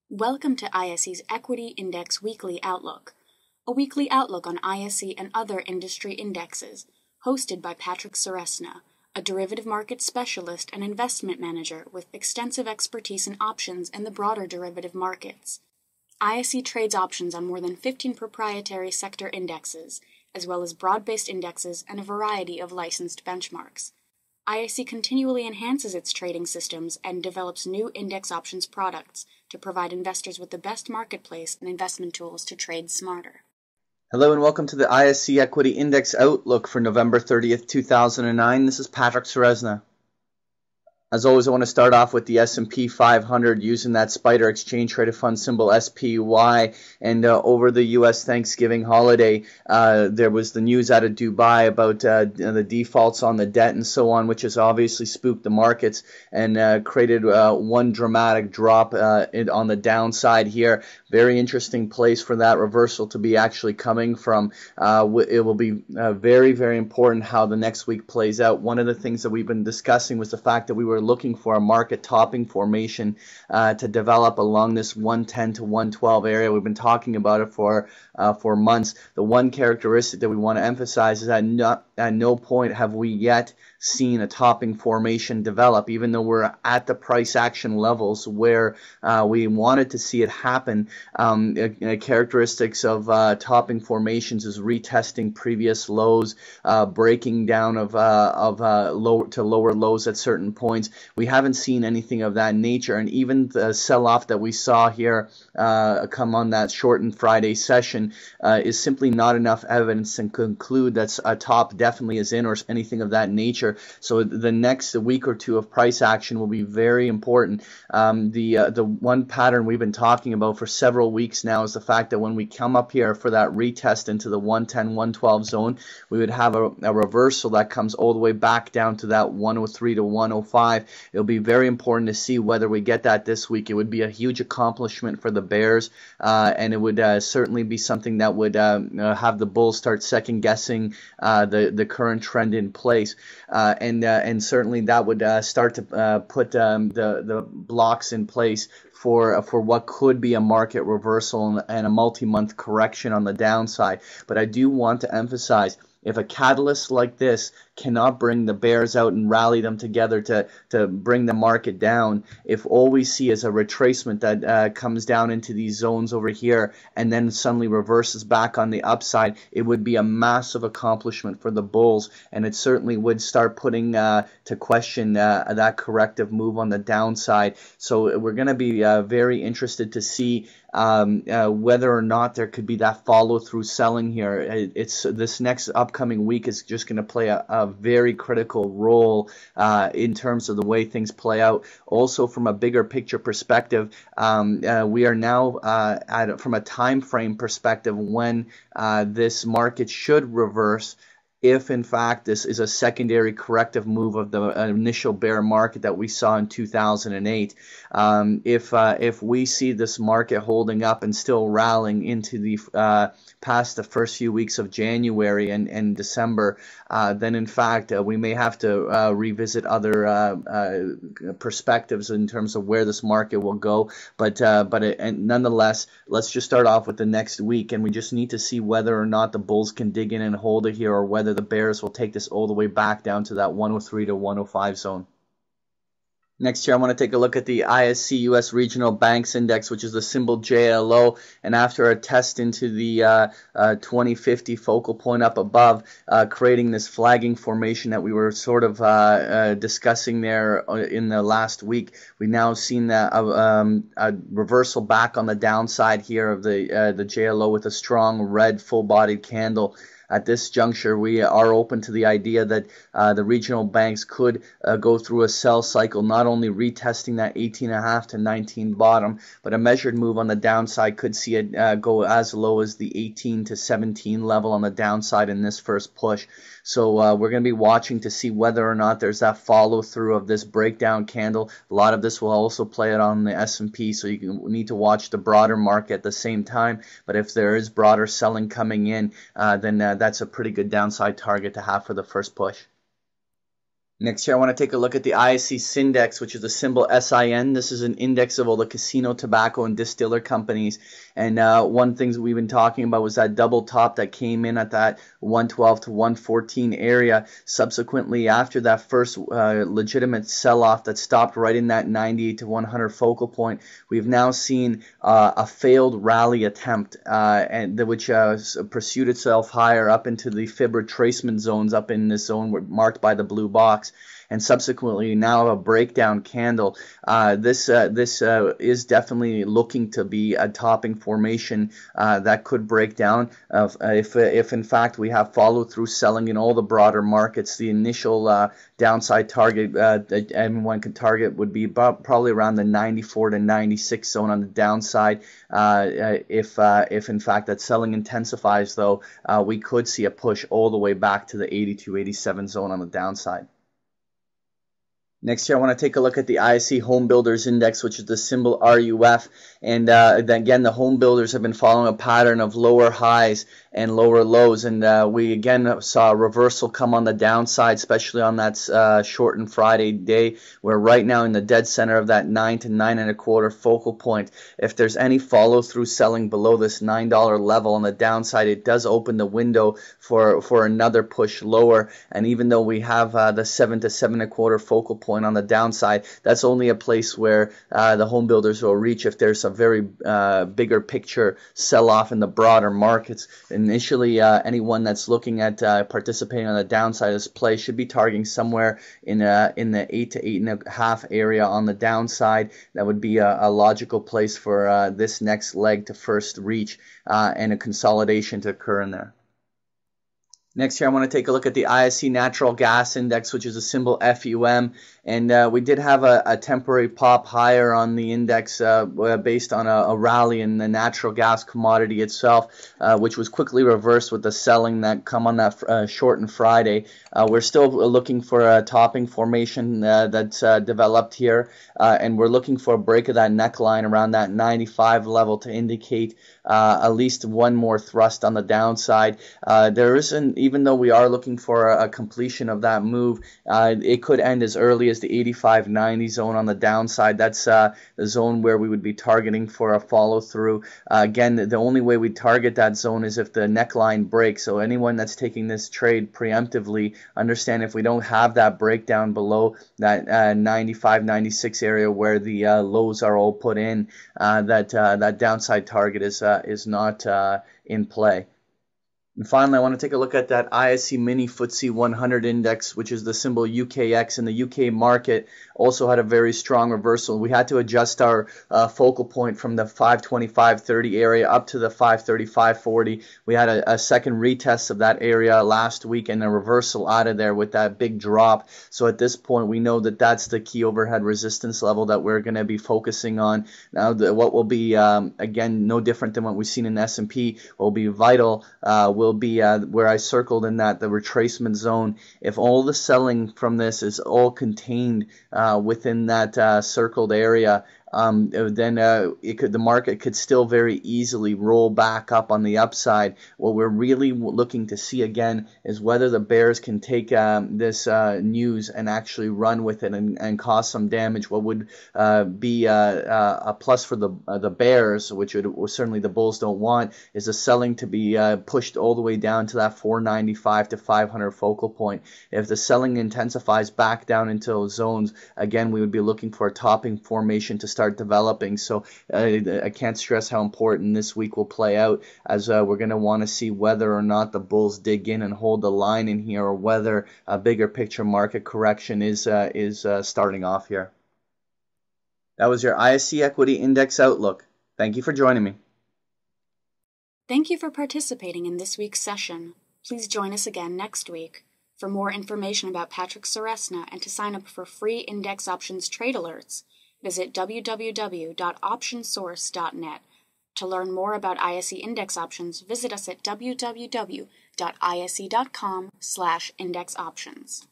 Welcome to ISE's Equity Index Weekly Outlook, a weekly outlook on ISE and other industry indexes, hosted by Patrick Ceresna, a derivative market specialist and investment manager with extensive expertise in options and the broader derivative markets. ISE trades options on more than 15 proprietary sector indexes, as well as broad-based indexes and a variety of licensed benchmarks. ISE continually enhances its trading systems and develops new index options products to provide investors with the best marketplace and investment tools to trade smarter. Hello and welcome to the ISE Equity Index Outlook for November 30th, 2009. This is Patrick Ceresna. As always, I want to start off with the S&P 500 using that Spider Exchange Traded Fund symbol SPY. And over the U.S. Thanksgiving holiday, there was the news out of Dubai about the defaults on the debt and so on, which has obviously spooked the markets and created one dramatic drop on the downside here. Very interesting place for that reversal to be actually coming from. It will be very, very important how the next week plays out. One of the things that we've been discussing was the fact that we were looking for a market topping formation to develop along this 110 to 112 area. We've been talking about it for months. The one characteristic that we want to emphasize is that at no point have we yet seen a topping formation develop, even though we're at the price action levels where we wanted to see it happen. Characteristics of topping formations is retesting previous lows, breaking down of lower to lower lows at certain points. We haven't seen anything of that nature, and even the sell-off that we saw here come on that shortened Friday session is simply not enough evidence to conclude that a top definitely is in or anything of that nature. So the next week or two of price action will be very important. The one pattern we've been talking about for several weeks now is the fact that when we come up here for that retest into the 110, 112 zone, we would have a reversal that comes all the way back down to that 103 to 105. It'll be very important to see whether we get that this week. It would be a huge accomplishment for the bears, and it would certainly be something that would have the bulls start second guessing the current trend in place, and certainly that would start to put the blocks in place for what could be a market reversal and a multi-month correction on the downside. But I do want to emphasize, if a catalyst like this cannot bring the bears out and rally them together to bring the market down, if all we see is a retracement that comes down into these zones over here and then suddenly reverses back on the upside, it would be a massive accomplishment for the bulls, and it certainly would start putting to question that corrective move on the downside. So we're going to be very interested to see whether or not there could be that follow-through selling here. It's this next upcoming week is just going to play a very critical role in terms of the way things play out. Also, from a bigger picture perspective, we are now from a time frame perspective when this market should reverse, if in fact this is a secondary corrective move of the initial bear market that we saw in 2008. If we see this market holding up and still rallying into the past the first few weeks of January and December, then in fact we may have to revisit other perspectives in terms of where this market will go. But nonetheless, let's just start off with the next week, and we just need to see whether or not the bulls can dig in and hold it here, or whether the bears will take this all the way back down to that 103 to 105 zone. Next here, I want to take a look at the ISE US Regional Banks Index, which is the symbol JLO, and after a test into the 2050 focal point up above, creating this flagging formation that we were sort of discussing there in the last week, we've now seen that a reversal back on the downside here of the JLO with a strong red full-bodied candle. At this juncture, we are open to the idea that the regional banks could go through a sell cycle, not only retesting that 18.5 to 19 bottom, but a measured move on the downside could see it go as low as the 18 to 17 level on the downside in this first push. So we're going to be watching to see whether or not there's that follow through of this breakdown candle. A lot of this will also play out on the S&P, so you need to watch the broader market at the same time. But if there is broader selling coming in, then that's a pretty good downside target to have for the first push. Next here, I want to take a look at the ISE Syndex, which is the symbol SIN. This is an index of all the casino, tobacco, and distiller companies. And one thing that we've been talking about was that double top that came in at that 112 to 114 area. Subsequently, after that first legitimate sell-off that stopped right in that 98 to 100 focal point, we've now seen a failed rally attempt, which pursued itself higher up into the fib retracement zones up in this zone marked by the blue box. And subsequently now a breakdown candle. This is definitely looking to be a topping formation that could break down if in fact we have follow through selling in all the broader markets. The initial downside target that anyone could target would be probably around the 94 to 96 zone on the downside. If in fact that selling intensifies, though, we could see a push all the way back to the 82, 87 zone on the downside. Next here, I want to take a look at the ISE Home Builders Index, which is the symbol RUF. And again, the home builders have been following a pattern of lower highs and lower lows. And we again saw a reversal come on the downside, especially on that shortened Friday day. We're right now in the dead center of that 9 to 9 1/4 focal point. If there's any follow through selling below this $9 level on the downside, it does open the window for another push lower. And even though we have the 7 to 7 1/4 focal point on the downside, that's only a place where the home builders will reach if there's a very bigger picture sell-off in the broader markets. Initially, anyone that's looking at participating on the downside of this play should be targeting somewhere in the 8 to 8.5 area on the downside. That would be a logical place for this next leg to first reach and a consolidation to occur in there. Next here, I want to take a look at the ISE Natural Gas Index, which is a symbol FUM. And we did have a temporary pop higher on the index based on a rally in the natural gas commodity itself, which was quickly reversed with the selling that come on that shortened Friday. We're still looking for a topping formation that's developed here, and we're looking for a break of that neckline around that 95 level to indicate at least one more thrust on the downside. There isn't, even though we are looking for a completion of that move, it could end as early as the 85-90 zone on the downside. That's the zone where we would be targeting for a follow through. Again, the only way we target that zone is if the neckline breaks. So anyone that's taking this trade preemptively, understand if we don't have that breakdown below that 95-96 area where the lows are all put in, that downside target is not in play. And finally, I want to take a look at that ISE Mini FTSE 100 Index, which is the symbol UKX. In the UK market, also had a very strong reversal. We had to adjust our focal point from the 525.30 area up to the 535.40. We had a second retest of that area last week and a reversal out of there with that big drop. So at this point, we know that that's the key overhead resistance level that we're going to be focusing on. Now, what will be, again, no different than what we've seen in the S&P, will be vital, will be where I circled in that the retracement zone. If all the selling from this is all contained within that circled area, then the market could still very easily roll back up on the upside. What we're really looking to see again is whether the bears can take this news and actually run with it and cause some damage. What would be a plus for the bears, which certainly the bulls don't want, is the selling to be pushed all the way down to that 495 to 500 focal point. If the selling intensifies back down into those zones, again, we would be looking for a topping formation to start developing. So I can't stress how important this week will play out, as we're going to want to see whether or not the bulls dig in and hold the line in here, or whether a bigger picture market correction is starting off here. That was your ISE Equity Index Outlook. Thank you for joining me. Thank you for participating in this week's session. Please join us again next week. For more information about Patrick Ceresna and to sign up for free index options trade alerts, visit www.optionsource.net. To learn more about ISE index options, visit us at www.ise.com/indexoptions.